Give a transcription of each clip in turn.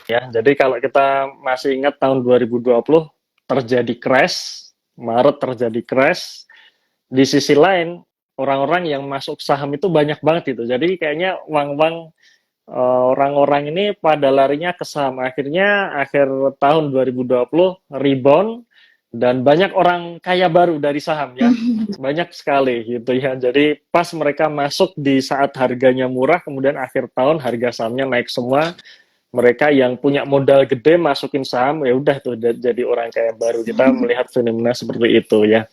ya. Jadi kalau kita masih ingat tahun 2020 terjadi crash, Maret terjadi crash. Di sisi lain orang-orang yang masuk saham itu banyak banget itu. Jadi kayaknya uang-uang orang-orang ini pada larinya ke saham. Akhirnya akhir tahun 2020 rebound dan banyak orang kaya baru dari saham ya. Banyak sekali gitu ya. Jadi pas mereka masuk di saat harganya murah, kemudian akhir tahun harga sahamnya naik semua. Mereka yang punya modal gede masukin saham, ya udah tuh jadi orang kaya baru. Kita melihat fenomena seperti itu ya.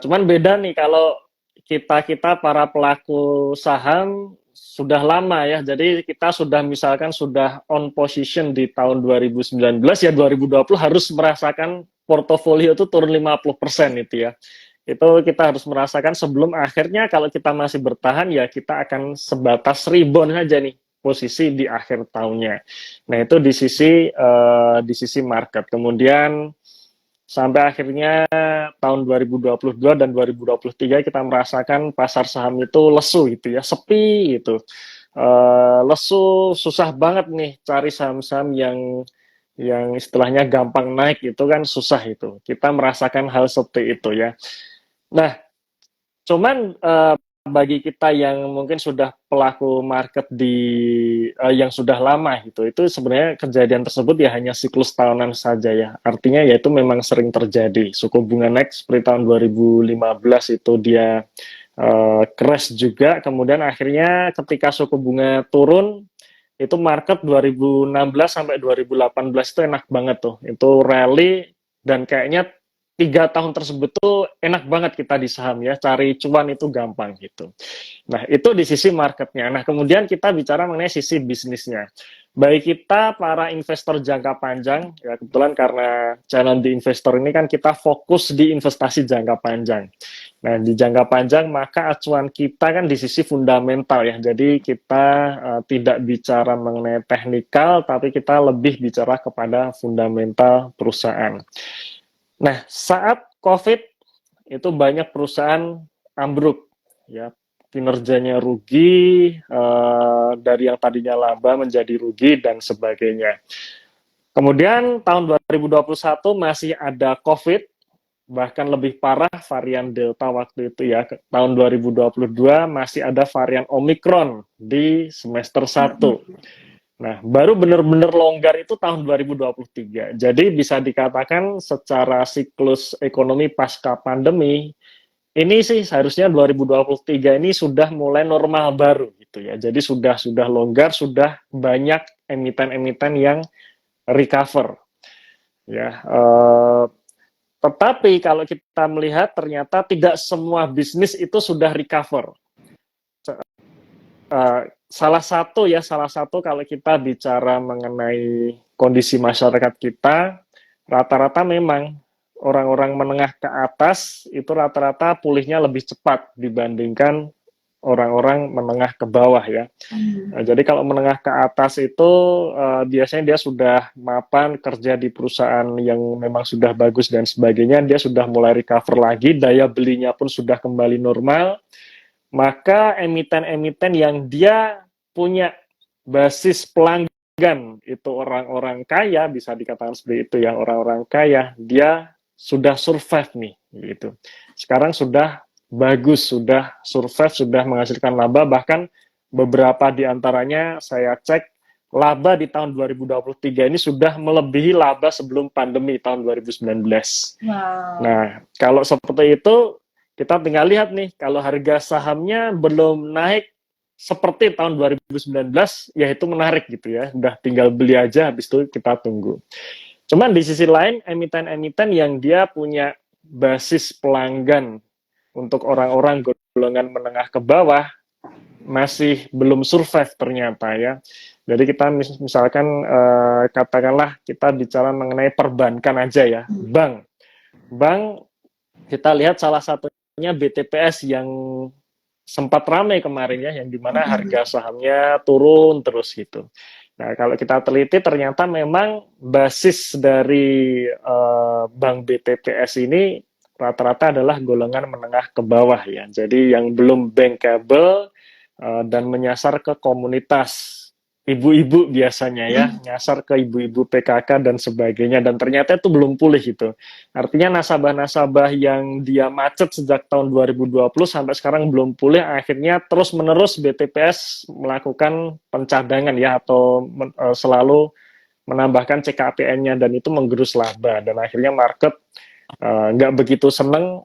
Cuman beda nih kalau kita para pelaku saham sudah lama ya. Jadi kita sudah misalkan sudah on position di tahun 2019 ya, 2020 harus merasakan portofolio itu turun 50% itu ya. Itu kita harus merasakan sebelum akhirnya kalau kita masih bertahan ya kita akan sebatas rebound saja nih posisi di akhir tahunnya. Nah, itu di sisi market. Kemudian sampai akhirnya tahun 2022 dan 2023 kita merasakan pasar saham itu lesu gitu ya, sepi gitu. Lesu, susah banget nih cari saham-saham yang istilahnya gampang naik itu kan susah itu. Kita merasakan hal seperti itu ya. Nah, cuman bagi kita yang mungkin sudah pelaku market yang sudah lama gitu, itu sebenarnya kejadian tersebut ya hanya siklus tahunan saja ya. Artinya ya itu memang sering terjadi. Suku bunga naik seperti tahun 2015 itu dia crash juga, kemudian akhirnya ketika suku bunga turun itu market 2016 sampai 2018 itu enak banget tuh. Itu rally dan kayaknya 3 tahun tersebut tuh enak banget kita di saham ya, cari cuan itu gampang gitu. Nah, itu di sisi marketnya. Nah, kemudian kita bicara mengenai sisi bisnisnya. Baik kita para investor jangka panjang, ya kebetulan karena channel di investor ini kan kita fokus di investasi jangka panjang. Nah, di jangka panjang maka acuan kita kan di sisi fundamental ya. Jadi kita tidak bicara mengenai teknikal, tapi kita lebih bicara kepada fundamental perusahaan. Nah, saat COVID itu banyak perusahaan ambruk, ya kinerjanya rugi, dari yang tadinya laba menjadi rugi dan sebagainya. Kemudian tahun 2021 masih ada COVID, bahkan lebih parah varian Delta waktu itu ya. Tahun 2022 masih ada varian Omicron di semester 1. Nah, baru benar-benar longgar itu tahun 2023. Jadi bisa dikatakan secara siklus ekonomi pasca pandemi, ini sih seharusnya 2023 ini sudah mulai normal baru gitu ya. Jadi sudah longgar, sudah banyak emiten-emiten yang recover. Ya, tetapi kalau kita melihat ternyata tidak semua bisnis itu sudah recover. Salah satu kalau kita bicara mengenai kondisi masyarakat kita, rata-rata memang orang-orang menengah ke atas itu rata-rata pulihnya lebih cepat dibandingkan orang-orang menengah ke bawah ya. Nah, jadi kalau menengah ke atas itu biasanya dia sudah mapan kerja di perusahaan yang memang sudah bagus dan sebagainya, dia sudah mulai recover lagi, daya belinya pun sudah kembali normal. Maka emiten-emiten yang dia punya basis pelanggan itu orang-orang kaya, bisa dikatakan seperti itu yang orang-orang kaya, dia sudah survive nih gitu. Sekarang sudah bagus, sudah survive, sudah menghasilkan laba, bahkan beberapa di antaranya saya cek laba di tahun 2023 ini sudah melebihi laba sebelum pandemi tahun 2019. Wow. Nah, kalau seperti itu kita tinggal lihat nih, kalau harga sahamnya belum naik seperti tahun 2019, ya itu menarik gitu ya. Udah tinggal beli aja, habis itu kita tunggu. Cuman di sisi lain, emiten-emiten yang dia punya basis pelanggan untuk orang-orang golongan menengah ke bawah, masih belum survive ternyata ya. Jadi kita misalkan katakanlah kita bicara mengenai perbankan aja ya, bank kita lihat salah satunya BTPS yang sempat ramai kemarin ya, yang dimana harga sahamnya turun terus gitu. Nah, kalau kita teliti ternyata memang basis dari bank BTPS ini rata-rata adalah golongan menengah ke bawah ya. Jadi yang belum bankable dan menyasar ke komunitas ibu-ibu biasanya ya, nyasar ke ibu-ibu PKK dan sebagainya, dan ternyata itu belum pulih gitu. Artinya nasabah-nasabah yang dia macet sejak tahun 2020 sampai sekarang belum pulih, akhirnya terus-menerus BTPS melakukan pencadangan ya, atau selalu menambahkan CKPN-nya, dan itu menggerus laba, dan akhirnya market nggak begitu seneng,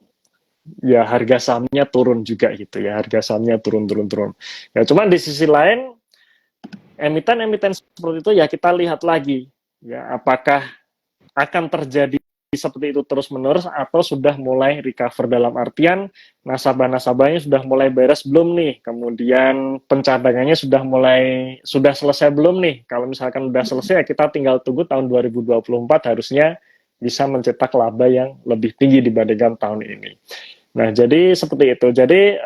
ya harga sahamnya turun juga gitu ya, harga sahamnya turun. Ya cuman di sisi lain, emiten-emiten seperti itu ya kita lihat lagi ya, apakah akan terjadi seperti itu terus-menerus atau sudah mulai recover, dalam artian nasabah-nasabahnya sudah mulai beres belum nih, kemudian pencadangannya sudah selesai belum nih. Kalau misalkan sudah selesai ya kita tinggal tunggu tahun 2024 harusnya bisa mencetak laba yang lebih tinggi dibandingkan tahun ini. Nah, jadi seperti itu. Jadi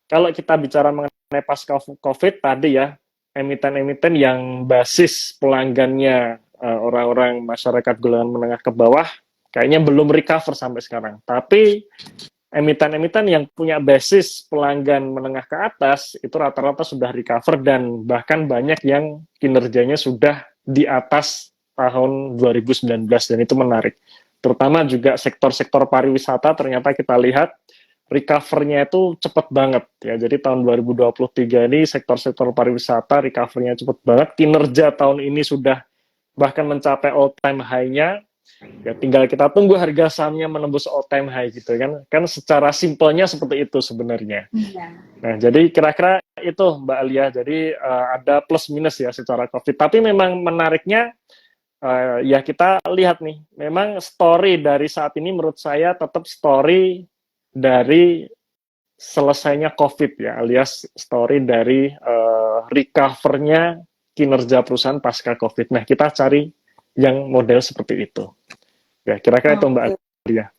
kalau kita bicara mengenai pasca COVID tadi ya, emiten-emiten yang basis pelanggannya orang-orang masyarakat golongan menengah ke bawah kayaknya belum recover sampai sekarang. Tapi emiten-emiten yang punya basis pelanggan menengah ke atas itu rata-rata sudah recover, dan bahkan banyak yang kinerjanya sudah di atas tahun 2019, dan itu menarik. Terutama juga sektor-sektor pariwisata ternyata kita lihat recover-nya itu cepat banget ya. Jadi tahun 2023 ini sektor-sektor pariwisata recover-nya cepat banget. Kinerja tahun ini sudah bahkan mencapai all time high-nya. Ya tinggal kita tunggu harga sahamnya menembus all time high gitu kan. Kan secara simpelnya seperti itu sebenarnya. Nah, jadi kira-kira itu Mbak Alia. Jadi ada plus minus ya secara COVID. Tapi memang menariknya ya kita lihat nih, memang story dari saat ini menurut saya tetap story dari selesainya COVID ya, alias story dari recover-nya kinerja perusahaan pasca COVID. Nah, kita cari yang model seperti itu. Ya, kira-kira itu Mbak Alia.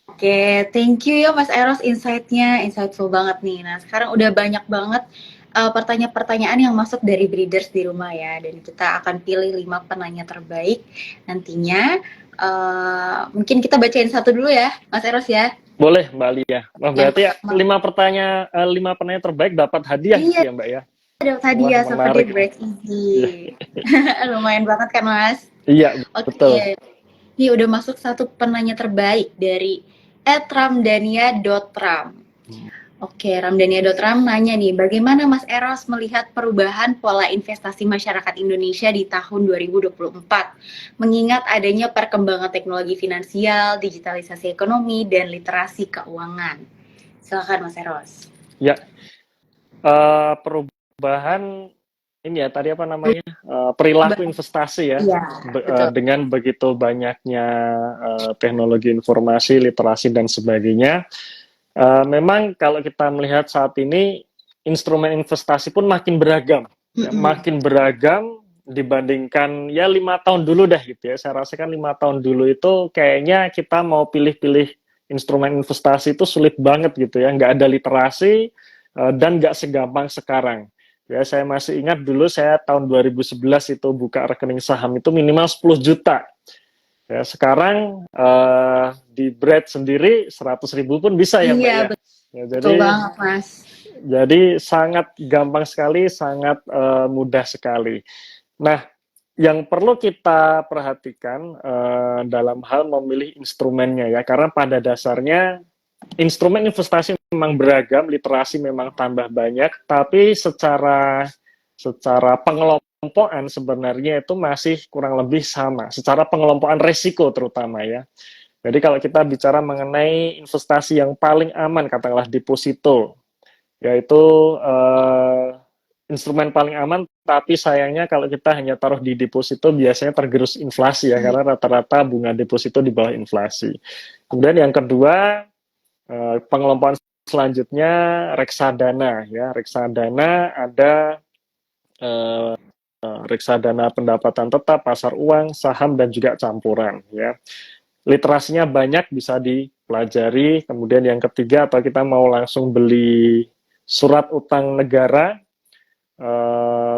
Oke, thank you ya Mas Eros, insight-nya insightful banget nih. Nah, sekarang udah banyak banget pertanyaan-pertanyaan yang masuk dari breeders di rumah ya, dan kita akan pilih 5 penanya terbaik nantinya. Mungkin kita bacain satu dulu ya, Mas Eros ya. Boleh Mbak Alia. Nah, berarti ya, 5 penanya terbaik dapat hadiah gitu ya Mbak ya. Dapat hadiah seperti Break Easy. Lumayan banget kan Mas? Iya, betul. Ini udah masuk satu penanya terbaik dari @ramdania.ram. Oke, Ramdania.ram nanya nih, bagaimana Mas Eros melihat perubahan pola investasi masyarakat Indonesia di tahun 2024, mengingat adanya perkembangan teknologi finansial, digitalisasi ekonomi, dan literasi keuangan? Silakan Mas Eros. Ya, perubahan ini ya tadi apa namanya, perilaku investasi ya, dengan begitu banyaknya teknologi informasi, literasi dan sebagainya. Memang kalau kita melihat saat ini instrumen investasi pun makin beragam, makin beragam dibandingkan ya 5 tahun dulu dah gitu ya. Saya rasakan 5 tahun dulu itu kayaknya kita mau pilih-pilih instrumen investasi itu sulit banget gitu ya, nggak ada literasi dan nggak segampang sekarang. Ya, saya masih ingat dulu saya tahun 2011 itu buka rekening saham itu minimal 10 juta. Ya, sekarang di Bread sendiri 100.000 pun bisa ya Mbak ya. Ya betul banget Mas. Jadi sangat gampang sekali, sangat mudah sekali. Nah, yang perlu kita perhatikan dalam hal memilih instrumennya ya, karena pada dasarnya instrumen investasi memang beragam, literasi memang tambah banyak, tapi secara pengelompokan sebenarnya itu masih kurang lebih sama, secara pengelompokan resiko terutama ya. Jadi kalau kita bicara mengenai investasi yang paling aman, katakanlah deposito, yaitu instrumen paling aman, tapi sayangnya kalau kita hanya taruh di deposito biasanya tergerus inflasi ya, karena rata-rata bunga deposito di bawah inflasi. Kemudian yang kedua, pengelompokan selanjutnya reksadana ya. Reksadana ada reksadana pendapatan tetap, pasar uang, saham, dan juga campuran ya. Literasinya banyak, bisa dipelajari. Kemudian yang ketiga, atau kita mau langsung beli surat utang negara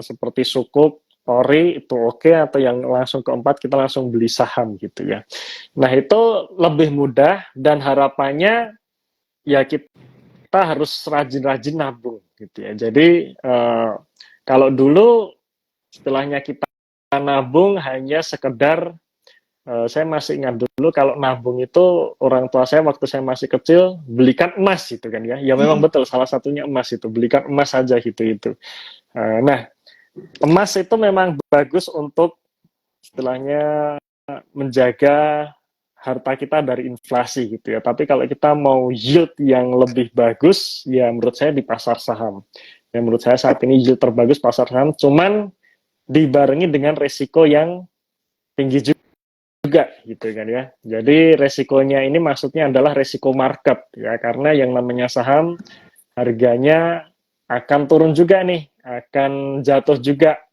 seperti Sukuk, Ori, itu oke, atau yang langsung keempat kita langsung beli saham gitu ya. Nah, itu lebih mudah, dan harapannya ya kita harus rajin-rajin nabung gitu ya. Jadi Kalau dulu istilahnya kita nabung hanya sekedar saya masih ingat dulu kalau nabung itu orang tua saya waktu saya masih kecil belikan emas gitu kan ya. Ya memang Hmm. betul salah satunya emas itu, belikan emas saja gitu itu. Nah, emas itu memang bagus untuk istilahnya menjaga harta kita dari inflasi gitu ya. Tapi kalau kita mau yield yang lebih bagus, ya menurut saya di pasar saham. Ya menurut saya saat ini yield terbagus pasar saham, cuman dibarengi dengan resiko yang tinggi juga gitu kan ya. Jadi resikonya ini maksudnya adalah resiko market ya, karena yang namanya saham harganya akan turun juga nih, akan jatuh juga.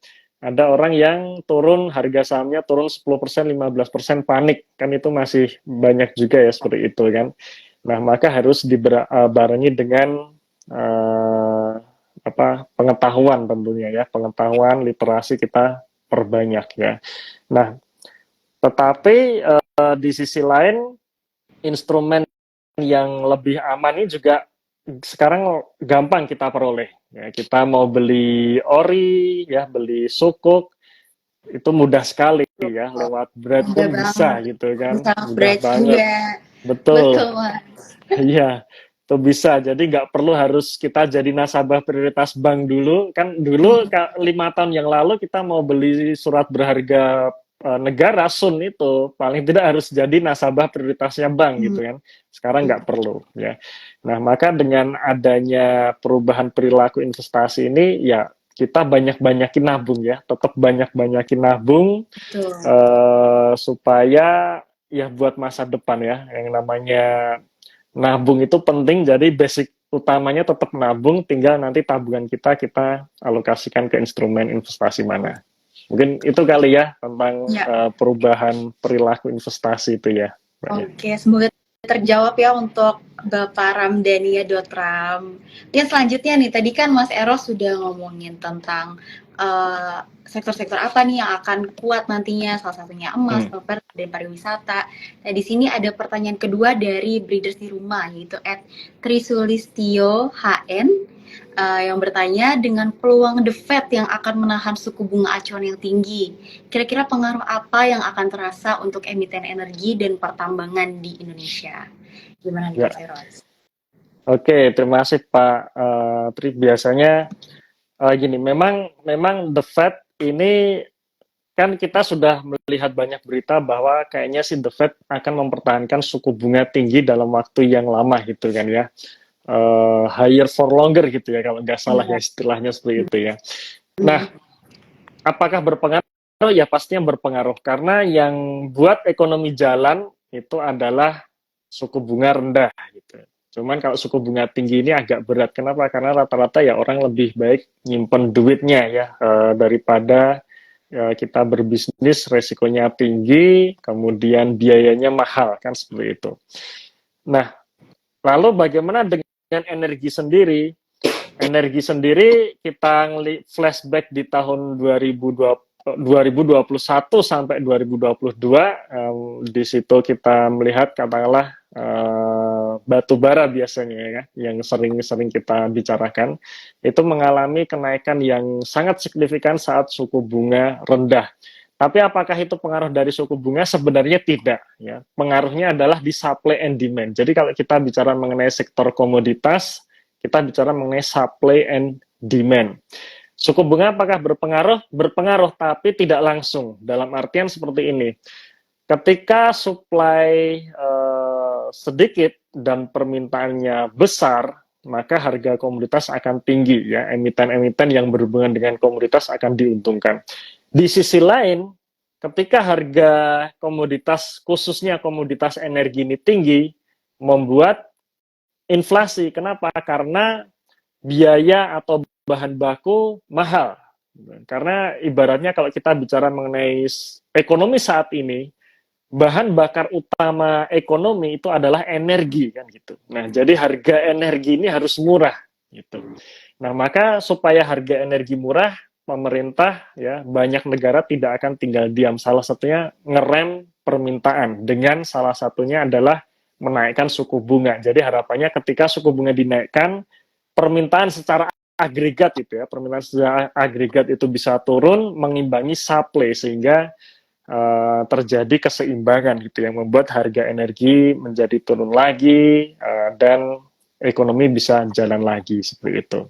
Ada orang yang turun harga sahamnya turun 10%, 15% panik. Kan itu masih banyak juga ya seperti itu kan. Nah, maka harus dibarengi dengan pengetahuan tentunya ya, pengetahuan literasi kita perbanyak ya. Nah, tetapi di sisi lain instrumen yang lebih aman ini juga sekarang gampang kita peroleh. Ya, kita mau beli ori, ya beli sukuk, itu mudah sekali ya. Lewat Bread Mudah pun bisa banget. gitu kan, Bisa mudah nge-bridge banget. juga. Betul, Betul, Mas. iya. Itu bisa. Jadi nggak perlu harus kita jadi nasabah prioritas bank dulu. Kan dulu 5 tahun yang lalu kita mau beli surat berharga negara Sun itu paling tidak harus jadi nasabah prioritasnya bank Hmm. gitu kan. Sekarang nggak perlu ya. Nah, maka dengan adanya perubahan perilaku investasi ini ya kita banyak-banyakin nabung ya, tetap banyak-banyakin nabung Betul. supaya ya buat masa depan ya. Yang namanya nabung itu penting, jadi basic utamanya tetap nabung, tinggal nanti tabungan kita alokasikan ke instrumen investasi mana. Mungkin itu kali ya tentang Ya. perubahan perilaku investasi itu ya, Mbak ya. Oke, semoga terjawab ya untuk Bapak Ramdhania.Ram. Dan selanjutnya nih, tadi kan Mas Eros sudah ngomongin tentang sektor-sektor apa nih yang akan kuat nantinya, salah satunya emas, properti, dan pariwisata. Nah, di sini ada pertanyaan kedua dari breeders di rumah, yaitu @Trisulistio HN, yang bertanya, dengan peluang The Fed yang akan menahan suku bunga acuan yang tinggi, kira-kira pengaruh apa yang akan terasa untuk emiten energi dan pertambangan di Indonesia? Gimana nih, Ya. Mas Eros? Oke, terima kasih Pak Tri. Biasanya gini, memang The Fed ini kan kita sudah melihat banyak berita bahwa kayaknya si The Fed akan mempertahankan suku bunga tinggi dalam waktu yang lama gitu kan ya. Higher for longer gitu ya kalau nggak salah ya istilahnya seperti itu ya. Nah, apakah berpengaruh? Ya pastinya berpengaruh karena yang buat ekonomi jalan itu adalah suku bunga rendah gitu. Cuman kalau suku bunga tinggi ini agak berat. Kenapa? Karena rata-rata ya orang lebih baik nyimpen duitnya ya daripada kita berbisnis resikonya tinggi, kemudian biayanya mahal kan seperti itu. Nah, lalu bagaimana dengan energi sendiri? Energi sendiri kita flashback di tahun 2021 sampai 2022, di situ kita melihat katakanlah batu bara biasanya ya, yang sering-sering kita bicarakan, itu mengalami kenaikan yang sangat signifikan saat suku bunga rendah. Tapi apakah itu pengaruh dari suku bunga? Sebenarnya tidak. Ya. Pengaruhnya adalah di supply and demand. Jadi kalau kita bicara mengenai sektor komoditas, kita bicara mengenai supply and demand. Suku bunga apakah berpengaruh? Berpengaruh, tapi tidak langsung. Dalam artian seperti ini. Ketika supply sedikit dan permintaannya besar, maka harga komoditas akan tinggi. Ya, emiten-emiten yang berhubungan dengan komoditas akan diuntungkan. Di sisi lain, ketika harga komoditas, khususnya komoditas energi ini tinggi, membuat inflasi. Kenapa? Karena biaya atau bahan baku mahal. Karena ibaratnya kalau kita bicara mengenai ekonomi saat ini, bahan bakar utama ekonomi itu adalah energi kan gitu. Nah, jadi harga energi ini harus murah gitu. Nah, maka supaya harga energi murah, pemerintah ya banyak negara tidak akan tinggal diam. Salah satunya ngerem permintaan dengan salah satunya adalah menaikkan suku bunga. Jadi harapannya ketika suku bunga dinaikkan, permintaan secara agregat itu ya, permintaan secara agregat itu bisa turun mengimbangi supply sehingga terjadi keseimbangan gitu yang membuat harga energi menjadi turun lagi dan ekonomi bisa jalan lagi seperti itu.